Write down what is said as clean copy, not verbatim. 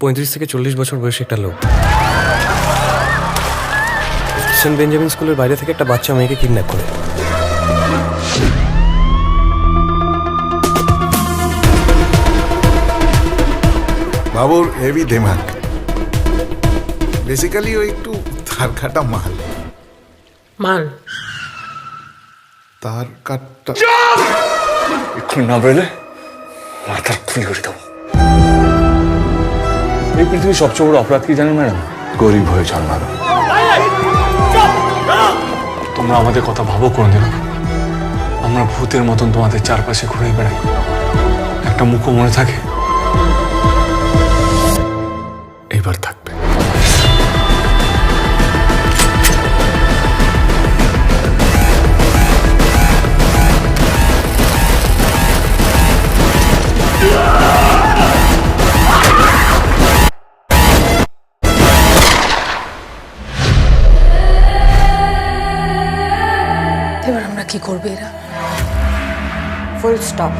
35 থেকে 40 বছর বয়সী একটা লোক সেন্ট বেঞ্জামিন স্কুলের বাইরে থেকে একটা বাচ্চা মেয়েকে কিডন্যাপ করে। বাবুর হেভি দিমাগ, বেসিক্যালি ও একটু তার কাটা মাল। মাল তার কাটা এক্ষুনি না বেরোলে মাথার খুলি করে দেবো। এই পৃথিবীর সবচেয়ে বড় অপরাধ কি জানেন ম্যাডাম? গরিব হয়ে জন্মানো। তোমরা আমাদের কথা ভাবো কোনদিন? আমরা ভূতের মতন তোমাদের চারপাশে ঘুরে বেড়াই, একটা মুখও মনে থাকে? এবার থাকবে। এবার আমরা কি করবো? এরা ফুল স্টপ।